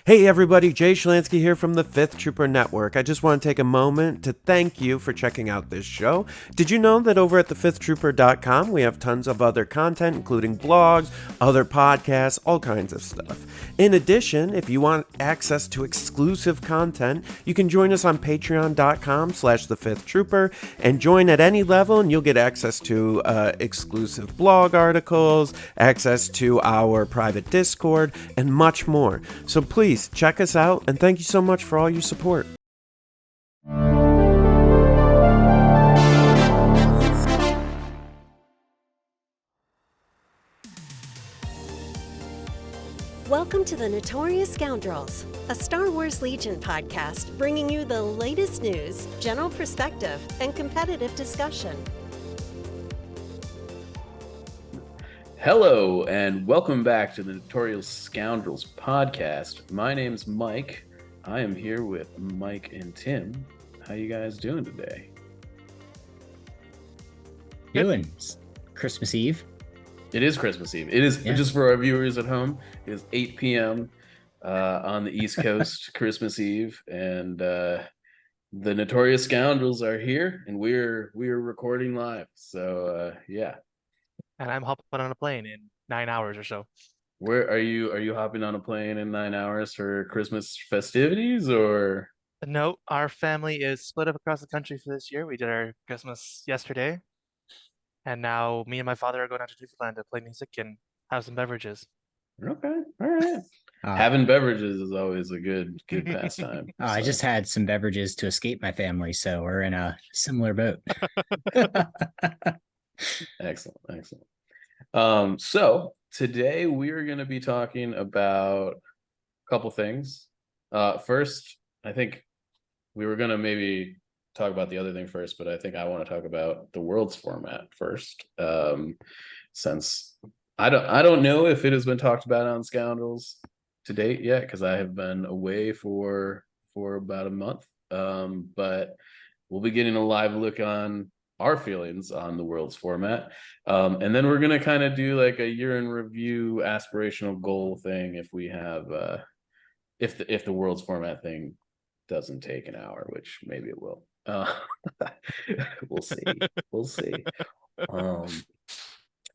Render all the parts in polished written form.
Hey everybody, Jay Schlansky here from the Fifth Trooper Network. I just want to take a moment to thank you for checking out this show. Did you know that over at thefifthtrooper.com we have tons of other content, including blogs, other podcasts, all kinds of stuff. In addition, if you want access to exclusive content, you can join us on patreon.com/thefifthtrooper and join at any level and you'll get access to exclusive blog articles, access to our private Discord, and much more. So please check us out, and thank you so much for all your support. Welcome to the Notorious Scoundrels, a Star Wars Legion podcast bringing you the latest news, general perspective, and competitive discussion. Hello, and welcome back to the Notorious Scoundrels podcast. My name's Mike. I am here with Mike and Tim. How you guys doing today? Doing Christmas Eve. It is Christmas Eve. It is, just for our viewers at home, it is 8 p.m. On the East Coast, Christmas Eve, and the Notorious Scoundrels are here, and we're recording live. So yeah. And I'm hopping on a plane in 9 hours or so. Where are you? Are you hopping on a plane in 9 hours for Christmas festivities, or? No, our family is split up across the country for this year. We did our Christmas yesterday, and now me and my father are going out to Newfoundland to play music and have some beverages. Okay, all right. Having beverages is always a good pastime. I just had some beverages to escape my family, so we're in a similar boat. Excellent. So today we are going to be talking about a couple things. First, I think we were going to maybe talk about the other thing first, but I think I want to talk about the Worlds format first, since I don't know if it has been talked about on Scoundrels to date yet, because I have been away for about a month. But we'll be getting a live look on our feelings on the Worlds format, and then we're gonna kind of do like a year in review aspirational goal thing if we have if the Worlds format thing doesn't take an hour, which maybe it will. We'll see.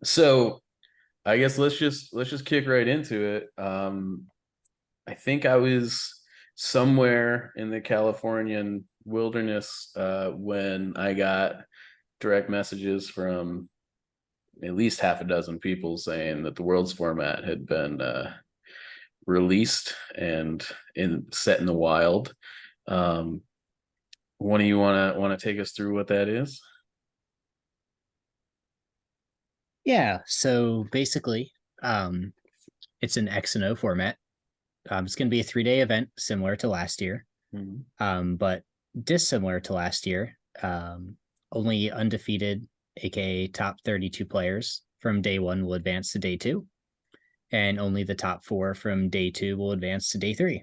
So I guess let's just kick right into it. I think I was somewhere in the Californian wilderness when I got direct messages from at least half a dozen people saying that the Worlds format had been released and set in the wild. One of you want to take us through what that is? Yeah, so basically, it's an X and O format. It's going to be a 3-day event similar to last year, but dissimilar to last year. Only undefeated, aka top 32 players from day 1 will advance to day 2, and only the top 4 from day 2 will advance to day 3.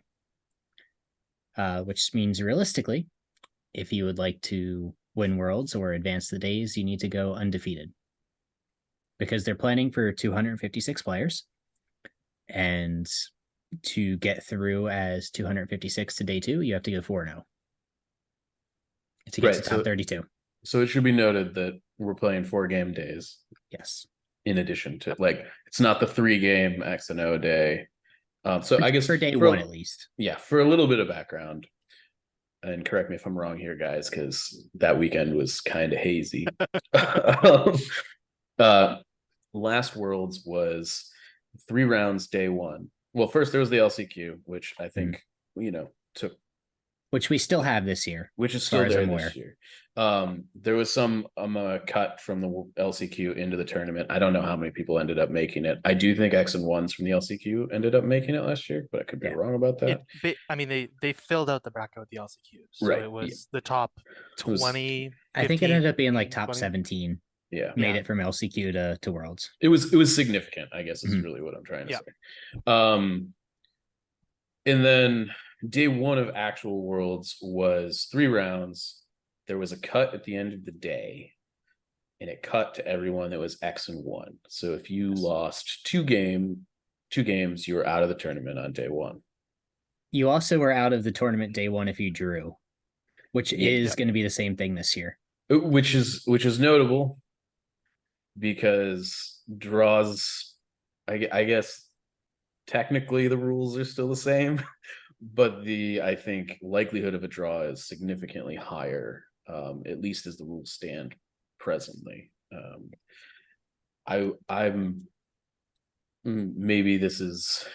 Which means realistically, if you would like to win Worlds or advance the days, you need to go undefeated, because they're planning for 256 players, and to get through as 256 to day 2, you have to go 4-0 to get to top 32. So it should be noted that we're playing 4 game days. Yes. In addition to, like, it's not the 3 game X and O day. So I guess for day 1 at least. Yeah, for a little bit of background, and correct me if I'm wrong here, guys, because that weekend was kind of hazy. Last Worlds was 3 rounds day 1. Well, first there was the LCQ, which I think took. Which we still have this year. Which is still there this year. There was some cut from the LCQ into the tournament. I don't know how many people ended up making it. I do think X and ones from the LCQ ended up making it last year, but I could be wrong about that. They filled out the bracket with the LCQ, so right. It was the top 20. I think it ended up being like top 20. 17. Yeah, made it from LCQ to Worlds. It was significant, I guess, is really what I'm trying to say. And then day 1 of actual Worlds was 3 rounds. There was a cut at the end of the day, and it cut to everyone that was X and 1. So if you lost two games, you were out of the tournament on day 1. You also were out of the tournament day one if you drew, which is going to be the same thing this year. Which is notable because draws, I guess technically the rules are still the same, but I think likelihood of a draw is significantly higher, at least as the rules stand presently. I'm maybe this is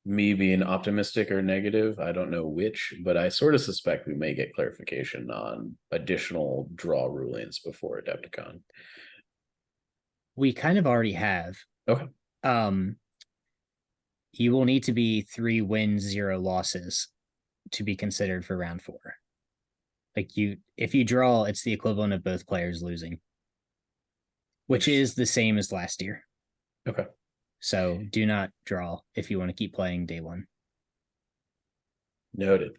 me being optimistic or negative. I don't know which, but I sort of suspect we may get clarification on additional draw rulings before Adepticon. We kind of already have. Okay. You will need to be 3 wins, 0 losses to be considered for round 4. If you draw, it's the equivalent of both players losing, which is the same as last year. Okay. So do not draw if you want to keep playing day 1. Noted.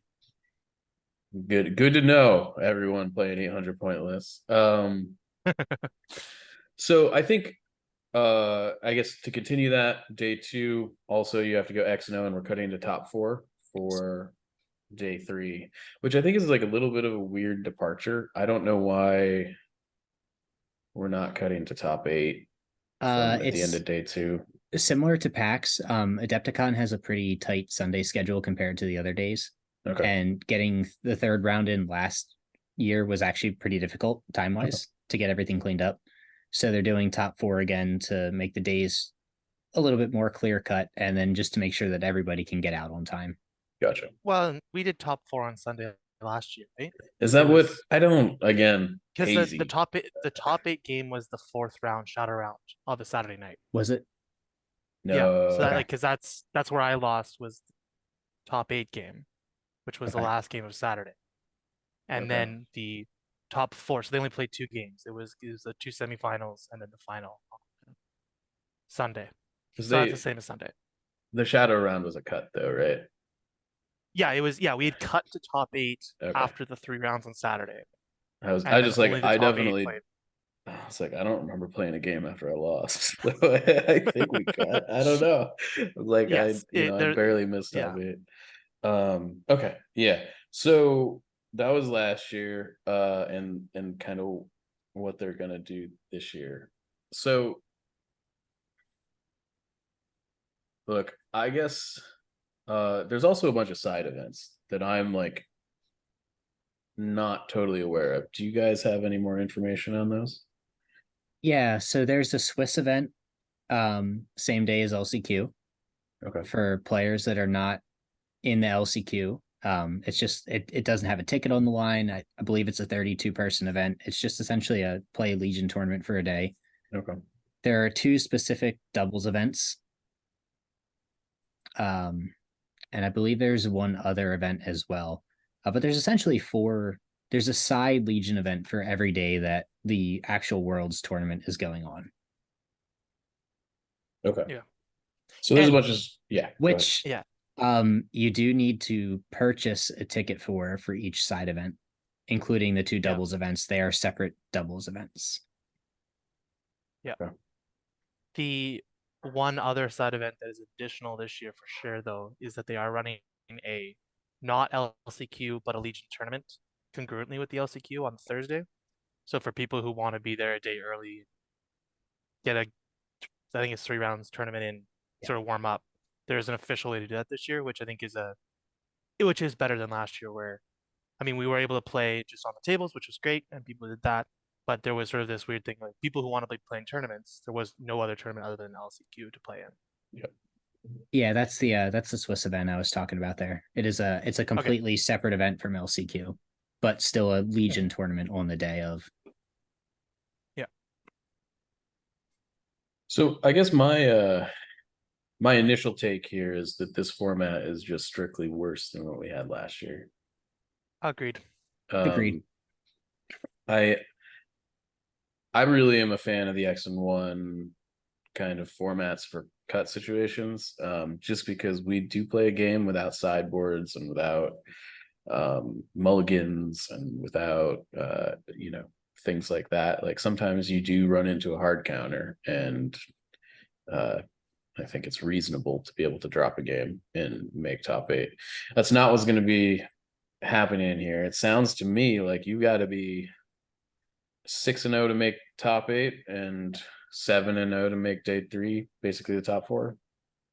Good to know, everyone playing 800 point lists. So I think I guess to continue that, day 2, also you have to go X and O, and we're cutting to top 4 for day 3, which I think is like a little bit of a weird departure. I don't know why we're not cutting to top 8 at the end of day 2. Similar to PAX, Adepticon has a pretty tight Sunday schedule compared to the other days. Okay. And getting the 3rd round in last year was actually pretty difficult time-wise to get everything cleaned up. So they're doing top 4 again to make the days a little bit more clear-cut, and then just to make sure that everybody can get out on time. Gotcha. Well, we did top 4 on Sunday last year, right? Is that what I don't again? Because the top 8 game was the 4th round shadow round of the Saturday night. Was it? No. Yeah. So that because that's where I lost, was top 8 game, which was the last game of Saturday, and then the top 4. So they only played 2 games. It was the 2 semifinals and then the final Sunday. So that's the same as Sunday. The shadow round was a cut though, right? Yeah, it was. Yeah, we had cut to top 8 after the 3 rounds on Saturday. I just like I definitely. I was like, I don't remember playing a game after I lost. So I think we cut. I don't know. Like yes, I barely missed top 8. Okay, yeah. So that was last year, and kind of what they're gonna do this year. So look, I guess there's also a bunch of side events that I'm like not totally aware of. Do you guys have any more information on those? Yeah, so there's a Swiss event, same day as LCQ. Okay. For players that are not in the LCQ. It's just it doesn't have a ticket on the line. I believe it's a 32-person event. It's just essentially a play Legion tournament for a day. Okay. There are 2 specific doubles events. And I believe there's one other event as well. But there's essentially 4. There's a side Legion event for every day that the actual Worlds tournament is going on. Okay. Yeah. So there's a bunch of which you do need to purchase a ticket for each side event, including the 2 doubles events. They are separate doubles events. Yeah. Okay. The one other side event that is additional this year for sure, though, is that they are running a not LCQ but a Legion tournament concurrently with the LCQ on Thursday. So for people who want to be there a day early, get I think it's 3 rounds tournament in, sort of warm up. There's an official way to do that this year, which I think is better than last year, where I mean we were able to play just on the tables, which was great, and people did that. But there was sort of this weird thing, like people who want to be playing tournaments, there was no other tournament other than LCQ to play in. Yeah, that's the Swiss event I was talking about there. It's a completely separate event from LCQ, but still a Legion tournament on the day of. Yeah. So I guess my initial take here is that this format is just strictly worse than what we had last year. Agreed. Agreed. I really am a fan of the X and 1 kind of formats for cut situations, just because we do play a game without sideboards and without mulligans and without things like that. Like sometimes you do run into a hard counter, and I think it's reasonable to be able to drop a game and make top 8. That's not what's going to be happening here. It sounds to me like you got to be 6-0 to make top 8 and 7-0 to make day 3, basically the top 4.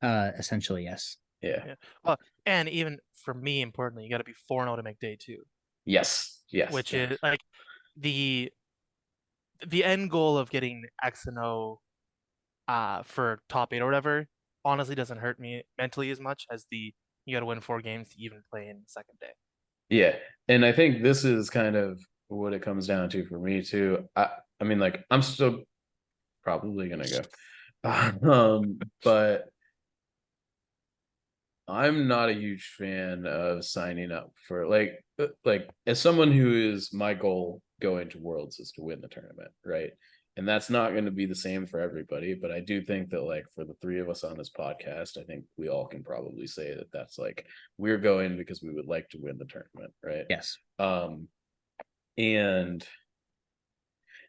Essentially, yes. Yeah. Well, and even for me, importantly, you got to be 4-0 to make day 2. Yes. Which is like the end goal of getting X and O for top 8 or whatever honestly doesn't hurt me mentally as much as you got to win 4 games to even play in the second day. Yeah, and I think this is kind of what it comes down to for me too. I mean, like, I'm still probably gonna go, but I'm not a huge fan of signing up for like as someone who is, my goal going to Worlds is to win the tournament, right? And that's not going to be the same for everybody, but I do think that, like, for the 3 of us on this podcast, I think we all can probably say that that's like, we're going because we would like to win the tournament, right? Yes. And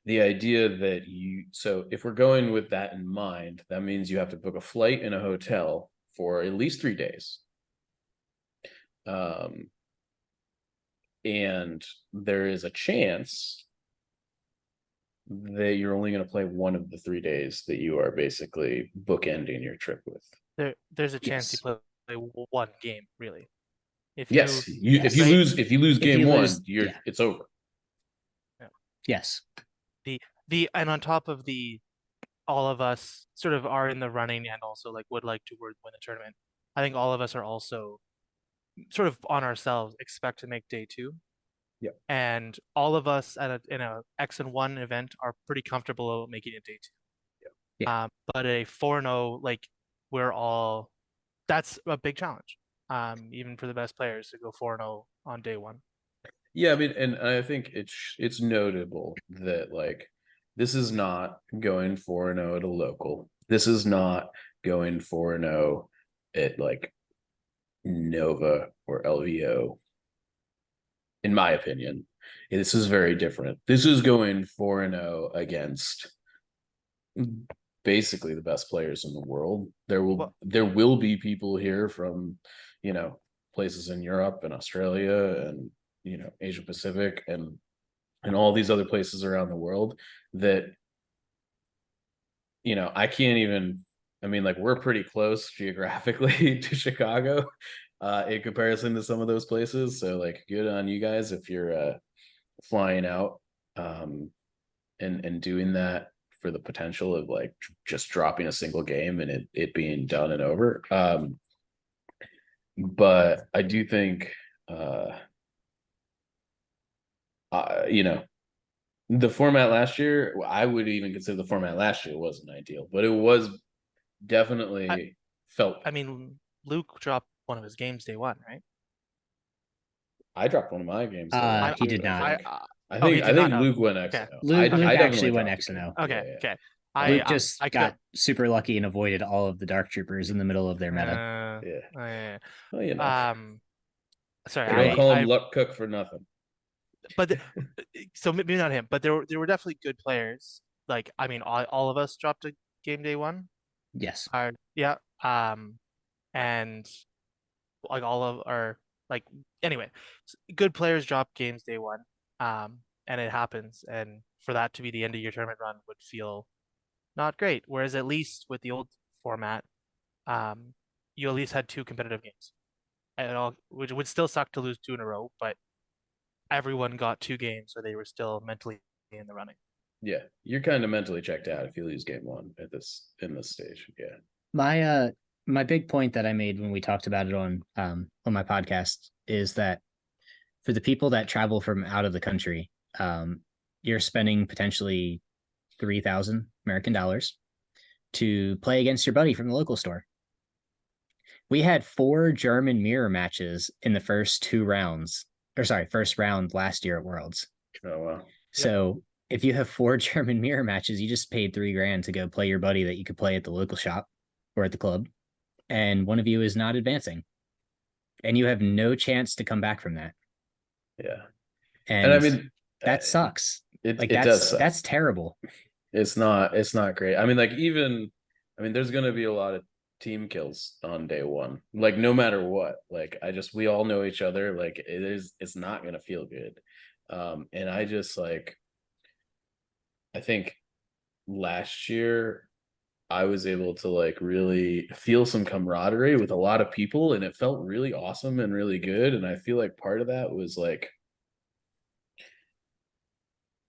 the idea that so if we're going with that in mind, that means you have to book a flight and a hotel for at least 3 days. And there is a chance that you're only going to play one of the 3 days that you are basically bookending your trip with. There's a chance you play 1 game, really. If you lose game 1, it's over. Yeah. Yes. And on top of all of us sort of are in the running and also like would like to win the tournament. I think all of us are also sort of on ourselves expect to make day 2. Yeah. And all of us in a X and 1 event are pretty comfortable making it day 2. Yeah. But a 4-0, like, that's a big challenge. Even for the best players to go 4-0 on day 1. Yeah, I mean, and I think it's notable that, like, this is not going 4-0 at a local. This is not going 4-0 at like Nova or LVO. In my opinion, this is very different. This is going 4-0 against basically the best players in the world. There will be people here from, places in Europe and Australia and, Asia Pacific and all these other places around the world that, I can't even, I mean, like, we're pretty close geographically to Chicago in comparison to some of those places. So, like, good on you guys if you're flying out and doing that for the potential of, like, just dropping a single game and it being done and over. But I do think, the format last year, I would even consider the format last year wasn't ideal, but it was definitely felt. I mean, Luke dropped one of his games day 1, right? I dropped one of my games. He did not. I think Luke went X. Okay. Luke actually went X and O. Okay. Luke just got super lucky and avoided all of the Dark Troopers in the middle of their meta. Yeah. Well, sorry, I don't call him Luck Cook for nothing. But so maybe not him, but there were definitely good players. Like, I mean, all of us dropped a game day 1. Yes. Yeah. And like all of our, like, anyway, good players drop games day 1. And it happens, and for that to be the end of your tournament run would feel not great. Whereas at least with the old format, you at least had 2 competitive games, and which would still suck to lose 2 in a row, but everyone got 2 games, so they were still mentally in the running. Yeah, you're kind of mentally checked out if you lose game 1 in this stage. Yeah. My big point that I made when we talked about it on my podcast is that for the people that travel from out of the country, you're spending potentially 3,000 American dollars to play against your buddy from the local store. We had 4 German mirror matches in the first round last year at Worlds. Oh, wow. So if you have 4 German mirror matches, you just paid $3,000 to go play your buddy that you could play at the local shop or at the club, and one of you is not advancing, and you have no chance to come back from that. Yeah. And I mean, that sucks. It does suck. That's terrible. It's not great. I mean, like, there's going to be a lot of team kills on day one. Like no matter what, like we all know each other. Like it's not gonna feel good. And I just like, I think last year I was able to like really feel some camaraderie with a lot of people, and it felt really awesome and really good. And I feel like part of that was like,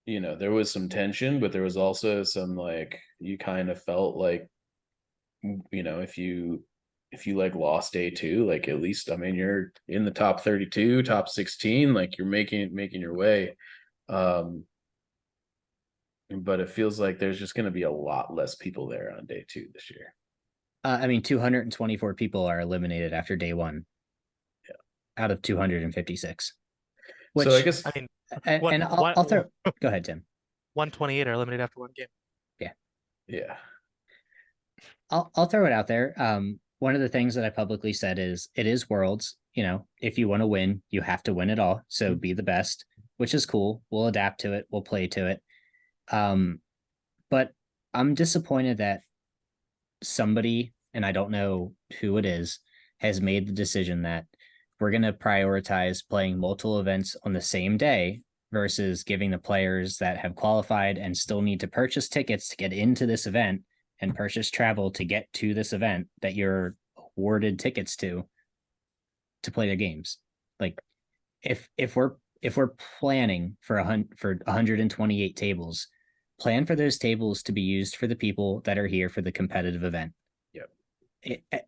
you know, there was some tension, but there was also some like, you kind of felt like, you know, if you like lost day two, like at least, I mean, you're in the top 32, top 16, like you're making your way. But it feels like there's just going to be a lot less people there on day two this year. I mean, 224 people are eliminated after day one. Yeah. Out of 256. Which, so I guess, I mean, and I'll throw. Go ahead, Tim. 128 are eliminated after one game. Yeah. I'll throw it out there. One of the things that I publicly said is it is Worlds. You know, if you want to win, you have to win it all. So be the best, which is cool. We'll adapt to it. We'll play to it. But I'm disappointed that somebody, and I don't know who it is, has made the decision that we're going to prioritize playing multiple events on the same day versus giving the players that have qualified and still need to purchase tickets to get into this event and purchase travel to get to this event that you're awarded tickets to play their games. Like if we're planning for 128 tables, plan for those tables to be used for the people that are here for the competitive event.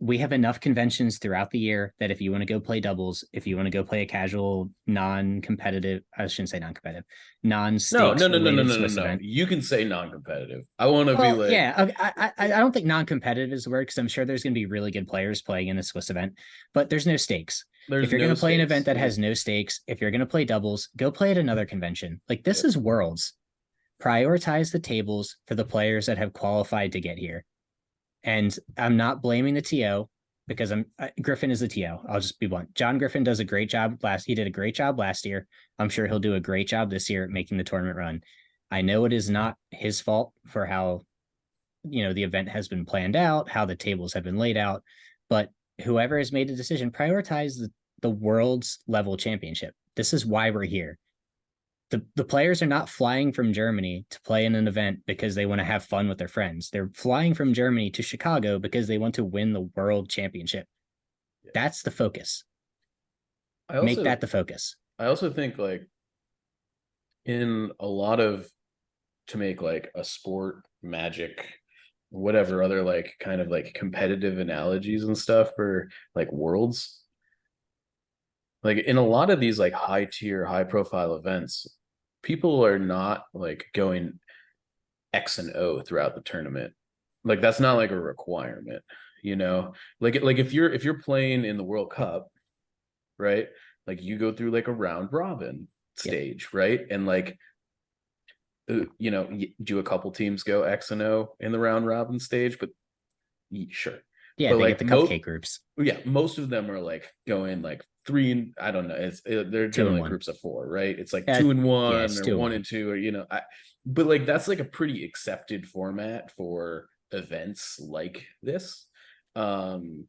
We have enough conventions throughout the year that if you want to go play doubles, if you want to go play a casual, non-competitive, I shouldn't say non-competitive, non-stakes no. You can say non-competitive. I want to be like, yeah. I don't think non-competitive is the word, because I'm sure there's going to be really good players playing in the Swiss event, but there's no stakes. If you're going to play an event that has no stakes, if you're going to play doubles, go play at another convention. Like this is Worlds. Prioritize the tables for the players that have qualified to get here. And I'm not blaming the TO, because Griffin is the TO. I'll just be blunt. John Griffin does a great job he did a great job last year. I'm sure he'll do a great job this year at making the tournament run. I know it is not his fault for how, you know, the event has been planned out, how the tables have been laid out, but whoever has made the decision, prioritize the world's level championship. This is why we're here. The players are not flying from Germany to play in an event because they want to have fun with their friends. They're flying from Germany to Chicago because they want to win the world championship. That's the focus. Make that the focus. I also think like in a lot of, to make like a sport, Magic, whatever other like kind of like competitive analogies and stuff for like Worlds, like in a lot of these like high tier, high profile events, people are not like going X and O throughout the tournament. Like that's not like a requirement, you know. Like if you're playing in the World Cup, right? Like you go through like a round robin stage, right? And like, you know, do a couple teams go X and O in the round robin stage? But sure. Yeah, but they like get the cupcake groups. Yeah, most of them are like going like 3 and I don't know. They're generally groups of 4, right? It's like 2 and 1 or 1 and 2, or you know. But like that's like a pretty accepted format for events like this, and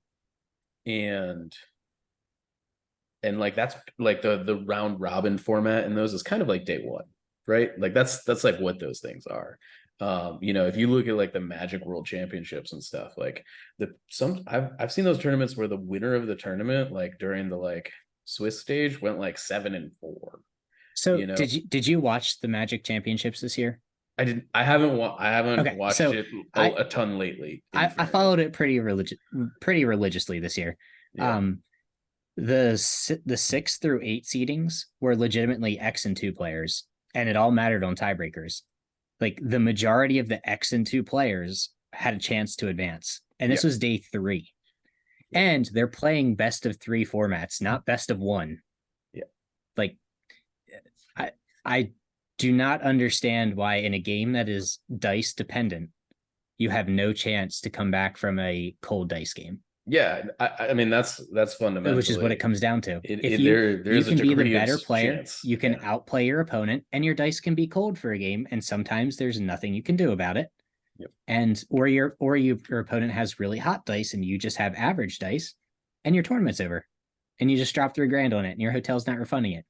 like that's like the round robin format, and those is kind of like day one, right? Like that's like what those things are. You know, if you look at like the Magic World Championships and stuff, like I've seen those tournaments where the winner of the tournament, like during the like Swiss stage, went like 7 and 4. So you know? did you watch the Magic Championships this year? I haven't watched it a ton lately. I followed it pretty religiously this year. Yeah. The 6 through 8 seedings were legitimately X and 2 players, and it all mattered on tiebreakers. Like the majority of the X and 2 players had a chance to advance. And this was day 3. And they're playing best of 3 formats, not best of 1. Yeah. Like I do not understand why in a game that is dice dependent, you have no chance to come back from a cold dice game. Yeah, I mean that's fundamental, which is what it comes down to. If you can be the better player, you can outplay your opponent, and your dice can be cold for a game, and sometimes there's nothing you can do about it. Yep. And your opponent has really hot dice and you just have average dice, and your tournament's over, and you just drop $3,000 on it, and your hotel's not refunding it.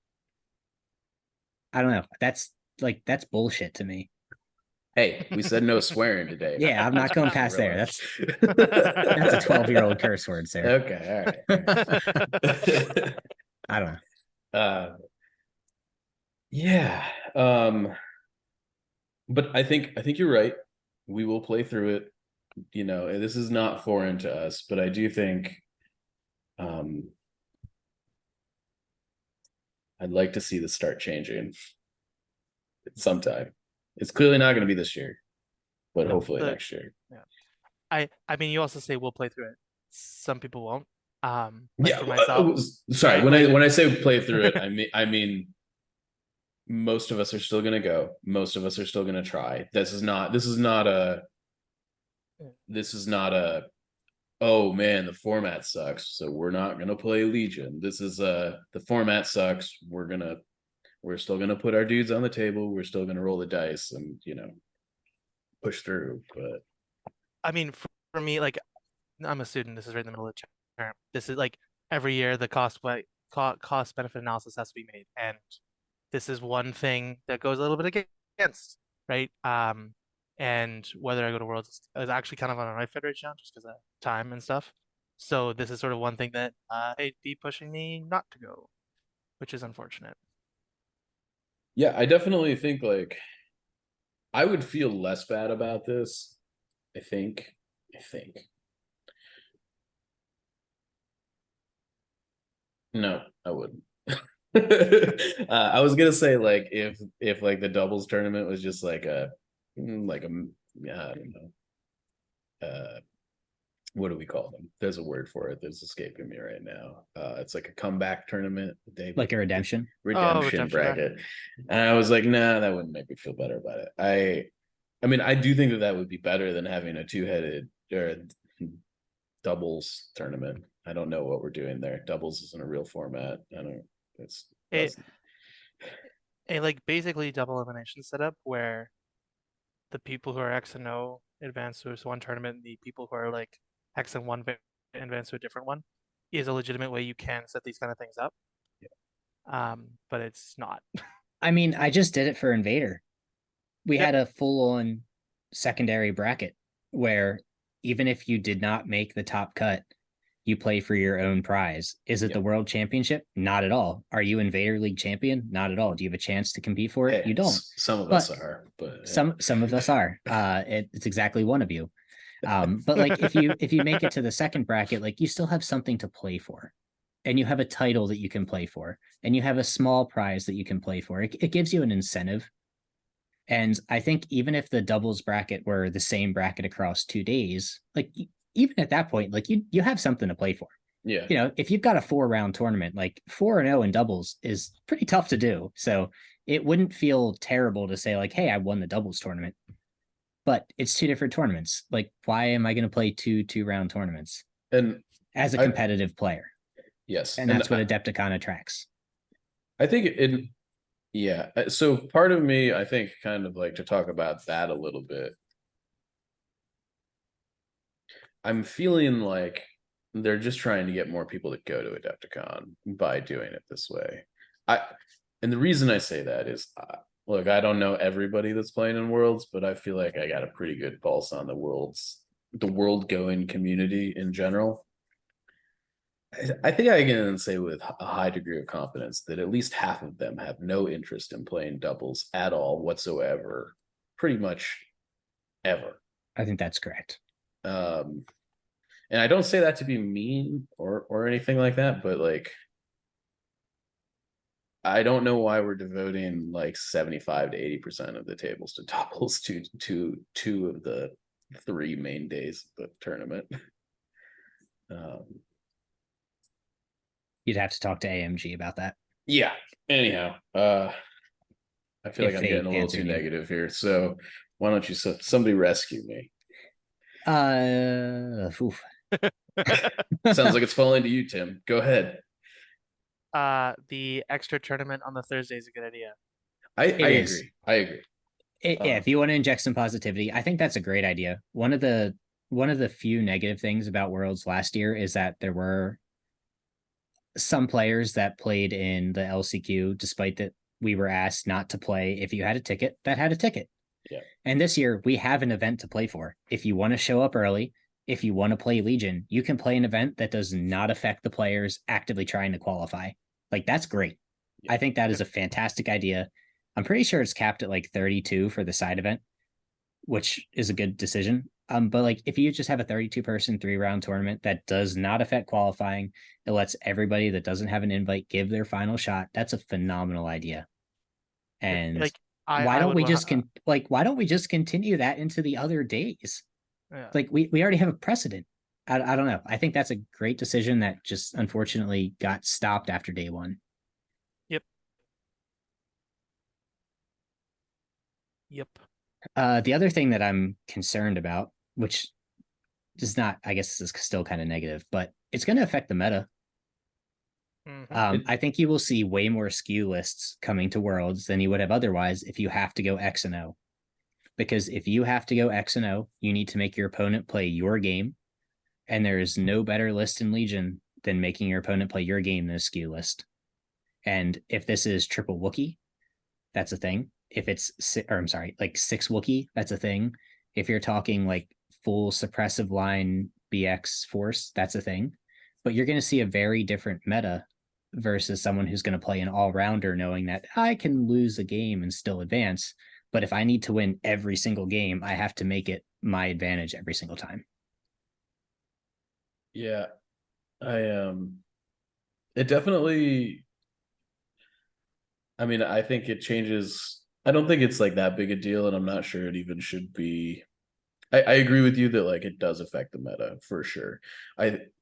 I don't know. That's bullshit to me. Hey, we said no swearing today. Yeah, I'm not going past there. That's a 12-year-old curse word, sir. Okay, all right. I don't know. Yeah. But I think you're right. We will play through it. You know, this is not foreign to us, but I do think I'd like to see this start changing sometime. It's clearly not going to be this year, but hopefully next year. Yeah. I mean, you also say we'll play through it. Some people won't. Yeah. For myself, sorry, when I say play through it, I mean most of us are still going to go. Most of us are still going to try. This is not a oh man, the format sucks, so we're not going to play Legion. This is the format sucks. We're still going to put our dudes on the table. We're still going to roll the dice and, you know, push through. But I mean, for me, like, I'm a student. This is right in the middle of the term. This is like every year the cost benefit analysis has to be made, and this is one thing that goes a little bit against, right? And whether I go to Worlds is actually kind of on a right fit right now, just because of time and stuff. So this is sort of one thing that they'd be pushing me not to go, which is unfortunate. yeah, I definitely think like I would feel less bad about this. I think. No, I wouldn't. I was gonna say like if like the doubles tournament was just like a I don't know, what do we call them? There's a word for it that's escaping me right now. It's like a comeback tournament. Like a redemption Redemption bracket. And I was like, nah, that wouldn't make me feel better about it. I mean, I do think that would be better than having a two-headed or doubles tournament. I don't know what we're doing there. Doubles isn't a real format. I don't. It's a like basically double elimination setup where the people who are X and O advance to one tournament, and the people who are like X and one advance to a different one is a legitimate way you can set these kind of things up. Yeah. But it's not. I mean, I just did it for Invader. We had a full-on secondary bracket where even if you did not make the top cut, you play for your own prize. Is it the World Championship? Not at all. Are you Invader League champion? Not at all. Do you have a chance to compete for it? You don't. Some of us are, but some of us are. It's exactly one of you. But like if you make it to the second bracket, like you still have something to play for, and you have a title that you can play for, and you have a small prize that you can play for. It gives you an incentive. And I think even if the doubles bracket were the same bracket across 2 days, like even at that point, like you have something to play for. Yeah. You know, if you've got a 4-round tournament, like 4-0 in doubles is pretty tough to do. So it wouldn't feel terrible to say like, hey, I won the doubles tournament. But it's 2 different tournaments. Like, why am I going to play 2-round tournaments? And as a competitive player. Yes. And that's what Adepticon attracts. I think yeah. So part of me, I think, kind of like to talk about that a little bit. I'm feeling like they're just trying to get more people to go to Adepticon by doing it this way. And the reason I say that is, look, I don't know everybody that's playing in Worlds, but I feel like I got a pretty good pulse on the world going community in general. I think I can say with a high degree of confidence that at least half of them have no interest in playing doubles at all whatsoever, pretty much ever. I think that's correct. And I don't say that to be mean or anything like that, but like, I don't know why we're devoting like 75 to 80% of the tables to doubles to 2 of the 3 main days of the tournament. You'd have to talk to AMG about that. Yeah. Anyhow, I feel like I'm getting a little too negative here. So why don't you somebody rescue me? Sounds like it's falling to you, Tim. Go ahead. The extra tournament on the Thursday is a good idea. I agree. Yeah, if you want to inject some positivity, I think that's a great idea. One of the few negative things about Worlds last year is that there were some players that played in the LCQ, despite that we were asked not to play if you had a ticket, that had a ticket. Yeah. And this year we have an event to play for. If you want to show up early, if you want to play Legion, you can play an event that does not affect the players actively trying to qualify. Like, that's great. Yeah. I think that is a fantastic idea. I'm pretty sure it's capped at like 32 for the side event, which is a good decision. But like, if you just have a 32-person 3-round tournament that does not affect qualifying, it lets everybody that doesn't have an invite give their final shot. That's a phenomenal idea. And Like, why don't would we wa- just why don't we just continue that into the other days? yeah. Like, we already have a precedent. I don't know. I think that's a great decision that just unfortunately got stopped after day one. Yep. The other thing that I'm concerned about, which is not, I guess this is still kind of negative, but it's going to affect the meta. Mhm. I think you will see way more skew lists coming to Worlds than you would have otherwise if you have to go X and O. Because if you have to go X and O, you need to make your opponent play your game. And there is no better list in Legion than making your opponent play your game than a skew list. And if this is triple Wookiee, that's a thing. If it's, like 6 Wookiee, that's a thing. If you're talking like full suppressive line BX force, that's a thing. But you're going to see a very different meta versus someone who's going to play an all-rounder knowing that I can lose a game and still advance. But if I need to win every single game, I have to make it my advantage every single time. Yeah. It definitely, I mean, I think it changes. I don't think it's like that big a deal, and I'm not sure it even should be. I agree with you that like it does affect the meta for sure.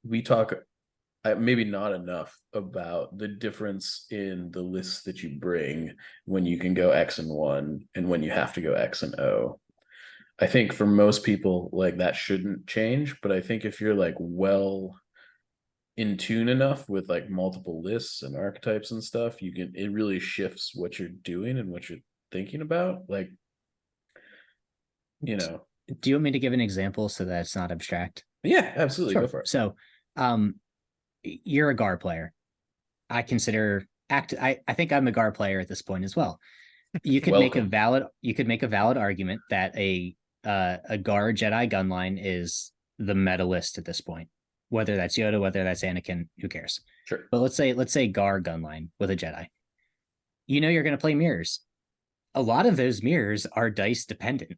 We talk maybe not enough about the difference in the lists that you bring when you can go X and 1 and when you have to go X and O. I think for most people, like, that shouldn't change, but I think if you're like well in tune enough with like multiple lists and archetypes and stuff, it really shifts what you're doing and what you're thinking about. Like, you know. Do you want me to give an example so that it's not abstract? Yeah, absolutely. Sure. Go for it. So, you're a Gar player. I consider I think I'm a Gar player at this point as well. You could make a valid argument that a Gar Jedi gunline is the meta list at this point. Whether that's Yoda, whether that's Anakin, who cares? Sure. But let's say Gar gunline with a Jedi. You know you're going to play mirrors. A lot of those mirrors are dice dependent.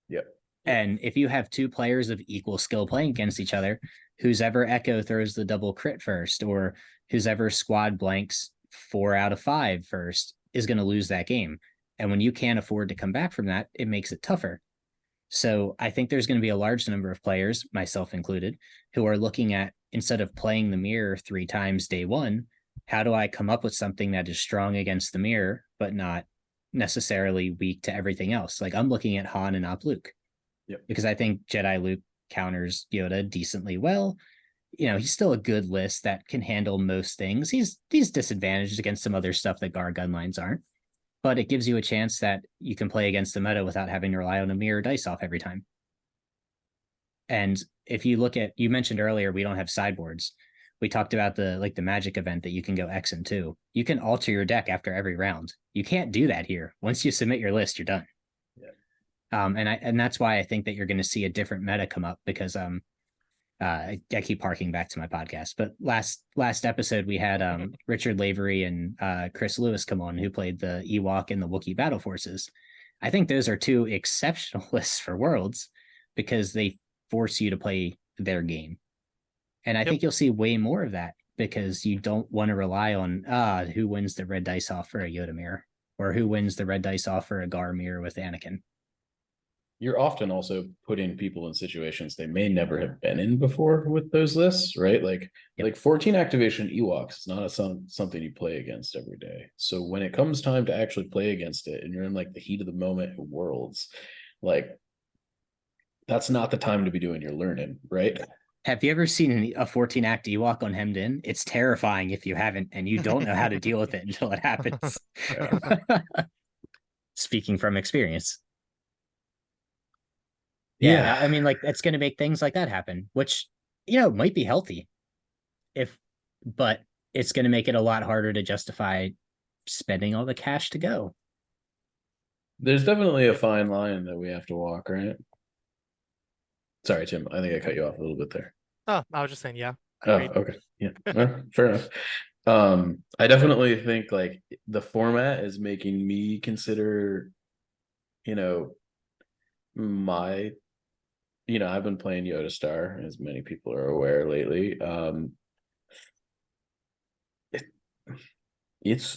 Yep. And if you have 2 players of equal skill playing against each other, whose ever Echo throws the double crit first, or whose ever squad blanks 4 out of 5 first, is going to lose that game. And when you can't afford to come back from that, it makes it tougher. So I think there's going to be a large number of players, myself included, who are looking at, instead of playing the mirror 3 times day one, how do I come up with something that is strong against the mirror, but not necessarily weak to everything else? Like, I'm looking at Han and Op Luke. Yep. Because I think Jedi Luke counters Yoda decently well. You know, he's still a good list that can handle most things. He's disadvantaged against some other stuff that Gar gunlines aren't. But it gives you a chance that you can play against the meta without having to rely on a mirror dice off every time. And if you look at, you mentioned earlier, we don't have sideboards. We talked about the magic event that you can go X and 2. You can alter your deck after every round. You can't do that here. Once you submit your list, you're done. And that's why I think that you're going to see a different meta come up, because I keep harking back to my podcast, but last episode we had Richard Lavery and Chris Lewis come on, who played the Ewok and the Wookiee battle forces. I think those are 2 exceptional lists for Worlds because they force you to play their game, and I think you'll see way more of that because you don't want to rely on who wins the red dice off for a Yoda mirror or who wins the red dice off for a Gar mirror with Anakin. You're often also putting people in situations they may never have been in before with those lists, right? Like 14 activation Ewoks is not something you play against every day. So when it comes time to actually play against it and you're in like the heat of the moment at Worlds, like, that's not the time to be doing your learning, right? Have you ever seen a 14 act Ewok on Hemmed In? It's terrifying if you haven't, and you don't know how to deal with it until it happens. Speaking from experience. Yeah, I mean, like it's going to make things like that happen, which might be healthy but it's going to make it a lot harder to justify spending all the cash to go. There's definitely a fine line that we have to walk, right? Sorry, Tim. I think I cut you off a little bit there. Oh, I was just saying, yeah. Oh, Agreed. okay. Yeah. Fair enough. I definitely think like the format is making me consider, you know, my I've been playing Yoda Star, as many people are aware lately. It,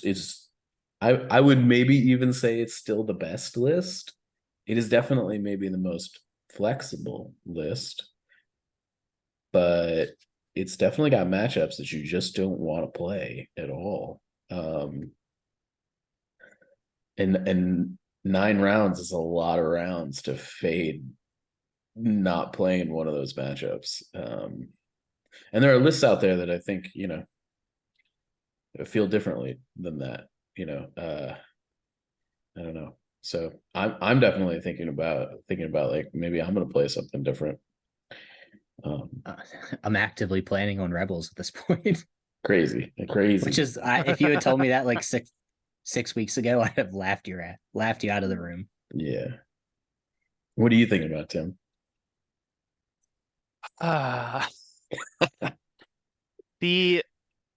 it's I would maybe even say it's still the best list. It is definitely maybe the most flexible list, but it's definitely got matchups that you just don't want to play at all. And 9 rounds is a lot of rounds to fade not playing one of those matchups. And there are lists out there that I think, feel differently than that, I don't know. So I'm definitely thinking about like maybe I'm gonna play something different. I'm actively planning on Rebels at this point. Crazy. Which is, if you had told me that like 6 weeks ago, I'd have laughed you out of the room. Yeah. What are you thinking about, Tim?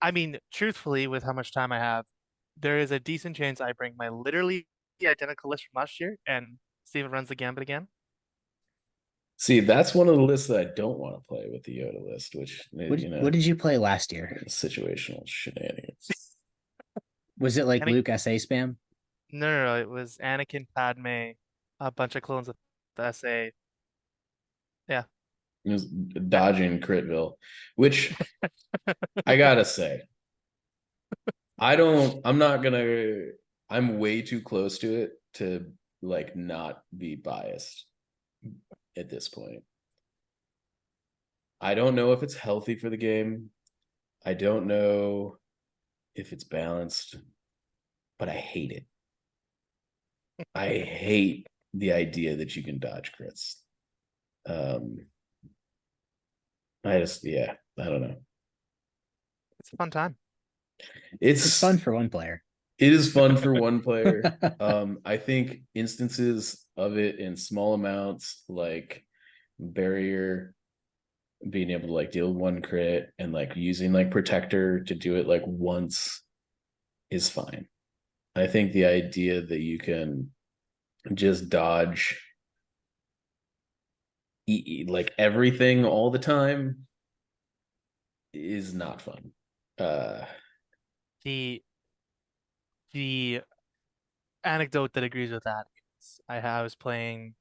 I mean, truthfully, with how much time I have, there is a decent chance I bring my literally identical list from last year and see if it runs the gambit again. See, that's one of the lists that I don't want to play with the Yoda list, which what did you play last year? Situational shenanigans. Was it like Luke SA spam? No, it was Anakin, Padme, a bunch of clones of the SA. Yeah. It was dodging Critville, which I gotta say, I'm way too close to it to like not be biased at this point. I don't know if it's healthy for the game. I don't know if it's balanced, but I hate it. I hate the idea that you can dodge crits. I don't know. It's a fun time. It's fun for one player. It is fun for one player. I think instances of it in small amounts, like barrier, being able to like deal one crit and like using like protector to do it like once is fine. I think the idea that you can just dodge like everything all the time is not fun. The anecdote that agrees with that is I was playing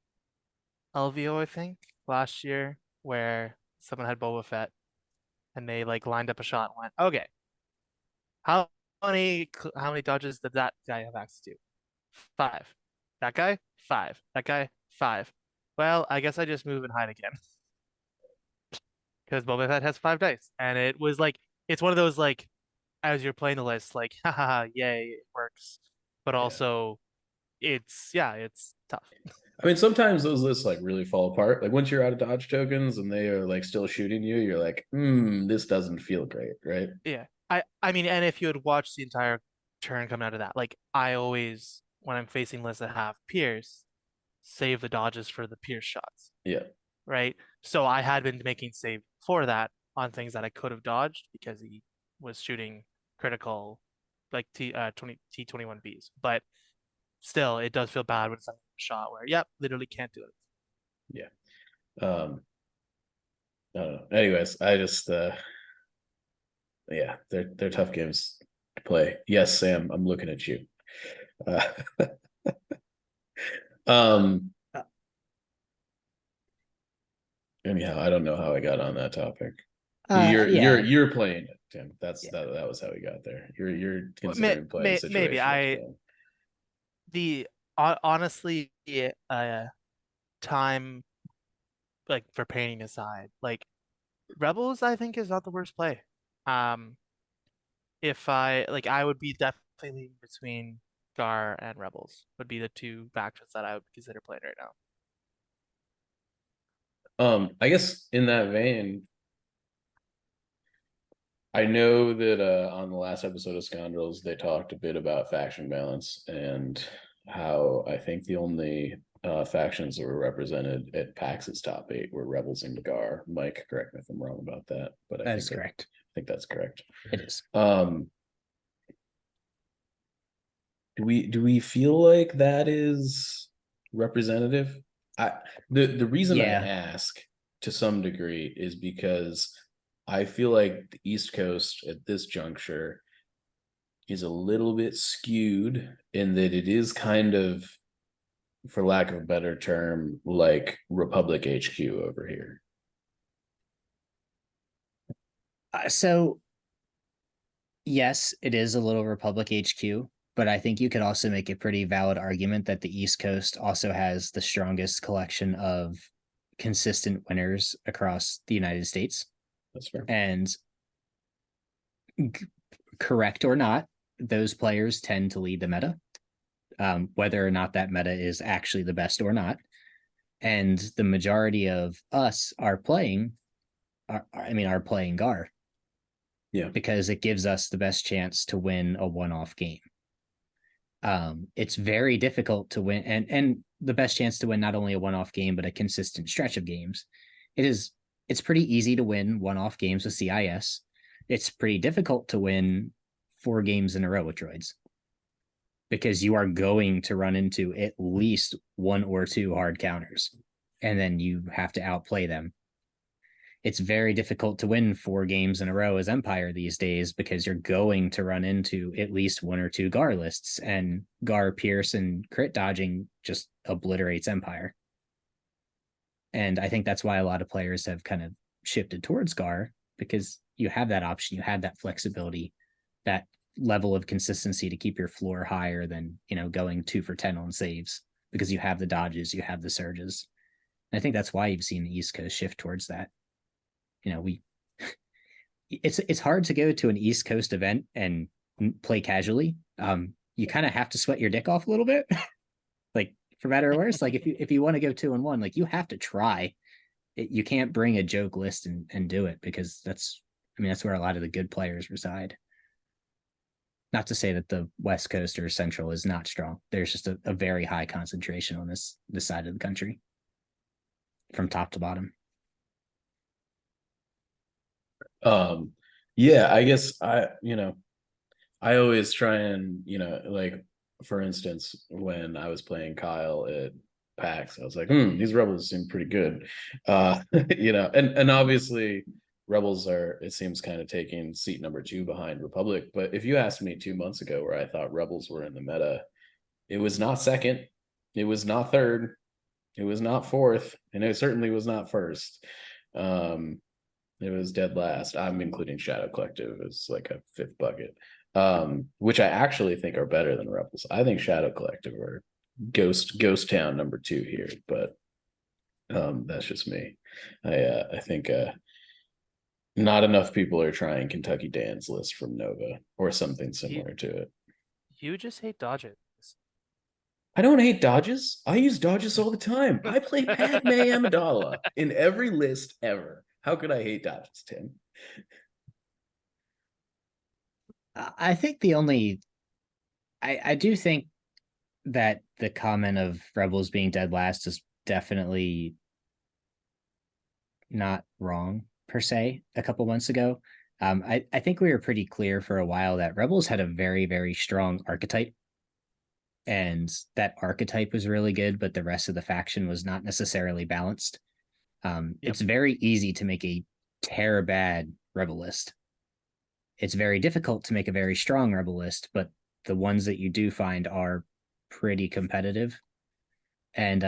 LVO, I think, last year, where someone had Boba Fett and they like lined up a shot and went, okay, how many dodges did that guy have access to? 5. That guy? 5. That guy? 5. Well, I guess I just move and hide again. Because Boba Fett has 5 dice. And it was like, it's one of those like, as you're playing the list, like, haha, yay, it works. But also, it's tough. I mean, sometimes those lists like really fall apart. Like once you're out of dodge tokens and they are like still shooting you, you're like, this doesn't feel great, right? Yeah. I mean, and if you had watched the entire turn coming out of that, like I always, when I'm facing lists that have Pierce, save the dodges for the Pierce shots. Yeah. Right. So I had been making save for that on things that I could have dodged because he was shooting critical like T21Bs. But still, it does feel bad when it's like a shot where, yep, literally can't do it. Yeah. I don't know. Anyways, I just they're tough games to play. Yes, Sam, I'm looking at you. Anyhow, I don't know how I got on that topic. You're playing it, Tim. That was how we got there. You're considering playing situational. Maybe honestly, time like for painting aside, like Rebels, I think is not the worst play. If I would be definitely between Gar and Rebels would be the two factions that I would consider playing right now. I guess in that vein, I know that on the last episode of Scoundrels, they talked a bit about faction balance and how I think the only factions that were represented at PAX's top 8 were Rebels and Gar. Mike, correct me if I'm wrong about that, but That is correct. I think that's correct. It is. Do we feel like that is representative? The reason I ask to some degree is because I feel like the East Coast at this juncture is a little bit skewed in that it is kind of, for lack of a better term, like Republic HQ over here. So, yes, it is a little Republic HQ, but I think you could also make a pretty valid argument that the East Coast also has the strongest collection of consistent winners across the United States. That's fair. And correct or not, those players tend to lead the meta, whether or not that meta is actually the best or not. And the majority of us are playing Gar. Yeah. Because it gives us the best chance to win a one-off game. It's very difficult to win, and the best chance to win not only a one-off game, but a consistent stretch of games. It's pretty easy to win one-off games with CIS. It's pretty difficult to win 4 games in a row with droids, because you are going to run into at least 1 or 2 hard counters, and then you have to outplay them. It's very difficult to win 4 games in a row as Empire these days, because you're going to run into at least 1 or 2 Gar lists, and Gar, Pierce, and crit dodging just obliterates Empire. And I think that's why a lot of players have kind of shifted towards Gar, because you have that option, you have that flexibility, that level of consistency to keep your floor higher than, going 2 for 10 on saves, because you have the dodges, you have the surges. And I think that's why you've seen the East Coast shift towards that. It's hard to go to an East Coast event and play casually. You kind of have to sweat your dick off a little bit, like, for better or worse. Like, if you want to go 2-1, like, you have to try. You can't bring a joke list and do it, because that's where a lot of the good players reside. Not to say that the West Coast or Central is not strong. There's just a very high concentration on this side of the country, from top to bottom. Yeah, I guess I always try and, like, for instance, when I was playing Kyle at PAX, I was like, these Rebels seem pretty good. And obviously Rebels are, it seems, kind of taking seat number 2 behind Republic. But if you asked me 2 months ago where I thought Rebels were in the meta, it was not second, it was not third, it was not fourth, and it certainly was not first. It was dead last. I'm including Shadow Collective as like a 5th bucket, which I actually think are better than Rebels. I think Shadow Collective are Ghost Town number 2 here, but that's just me. I think not enough people are trying Kentucky Dan's list from Nova or something similar to it. You just hate dodges. I don't hate dodges. I use dodges all the time. I play Padme Amidala in every list ever. How could I hate dodges, Tim? I think I do think that the comment of Rebels being dead last is definitely not wrong, per se, a couple months ago. I think we were pretty clear for a while that Rebels had a very, very strong archetype, and that archetype was really good, but the rest of the faction was not necessarily balanced. It's very easy to make a terror bad Rebel list. It's very difficult to make a very strong Rebel list, but the ones that you do find are pretty competitive. And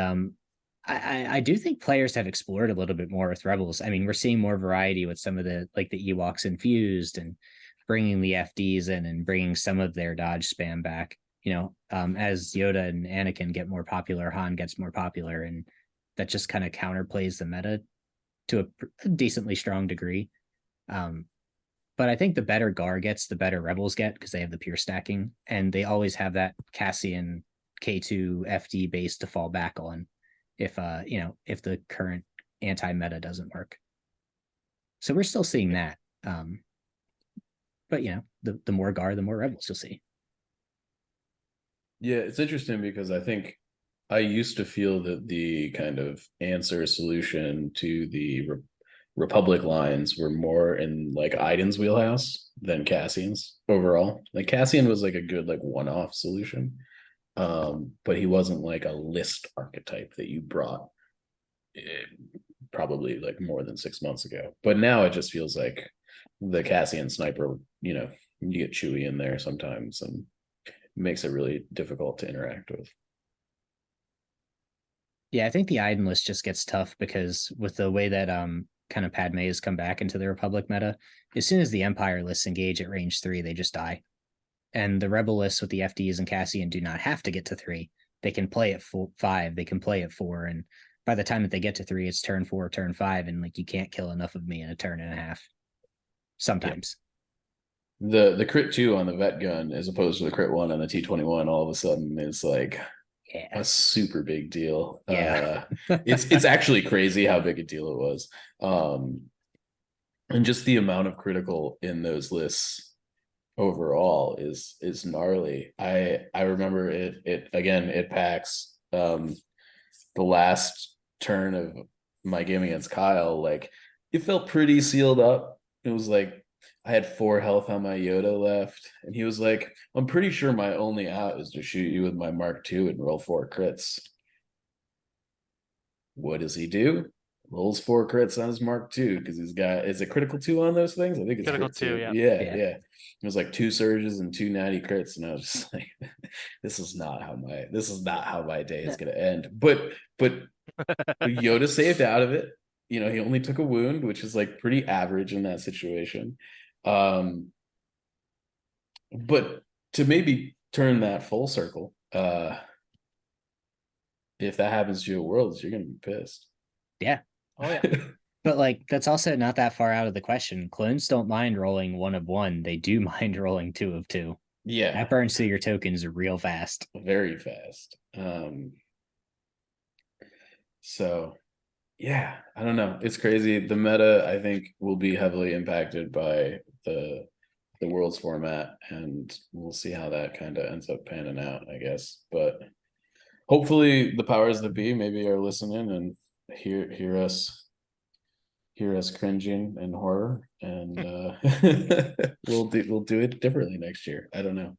I do think players have explored a little bit more with Rebels. We're seeing more variety with some of the Ewoks infused, and bringing the FDs in and bringing some of their dodge spam back. As Yoda and Anakin get more popular, Han gets more popular, and that just kind of counterplays the meta to a decently strong degree. But I think the better Gar gets, the better Rebels get, because they have the pure stacking, and they always have that Cassian K2 FD base to fall back on if the current anti-meta doesn't work. So we're still seeing that. But the more Gar, the more rebels you'll see. Yeah, it's interesting because I think I used to feel that the kind of answer solution to the Republic lines were more in like Aiden's wheelhouse than Cassian's overall. Like Cassian was like a good like one-off solution. But he wasn't like a list archetype that you brought probably like more than 6 months ago. But now it just feels like the Cassian sniper, you get Chewie in there sometimes and makes it really difficult to interact with. Yeah, I think the Aiden list just gets tough because with the way that kind of Padme has come back into the Republic meta, as soon as the Empire lists engage at range 3, they just die. And the Rebel lists with the FDs and Cassian do not have to get to 3. They can play at 5, they can play at 4, and by the time that they get to 3, it's turn 4, turn 5, and like you can't kill enough of me in a turn and a half. Sometimes. The crit 2 on the vet gun as opposed to the crit 1 on the T21 all of a sudden is like a super big deal. Yeah. It's actually crazy how big a deal it was. And just the amount of critical in those lists overall is gnarly. I remember it packs the last turn of my game against Kyle, like it felt pretty sealed up. It was like I had 4 health on my Yoda left, and he was like, I'm pretty sure my only out is to shoot you with my Mark II and roll 4 crits. What does he do? Rolls 4 crits on his Mark II because he's got, is it critical 2 on those things? I think it's critical 2, yeah. Yeah. It was like 2 surges and 2 natty crits, and I was just like, this is not how my day is gonna end. But Yoda saved out of it. He only took a wound, which is like pretty average in that situation. But to maybe turn that full circle, if that happens to your worlds, you're gonna be pissed. Yeah. Oh yeah. But like that's also not that far out of the question. Clones don't mind rolling 1 of 1. They do mind rolling 2 of 2. Yeah. That burns through your tokens real fast. Very fast. So yeah, I don't know. It's crazy. The meta, I think, will be heavily impacted by the Worlds format, and we'll see how that kind of ends up panning out, I guess. But hopefully the powers that be maybe are listening and hear us cringing in horror, and we'll do it differently next year. I don't know.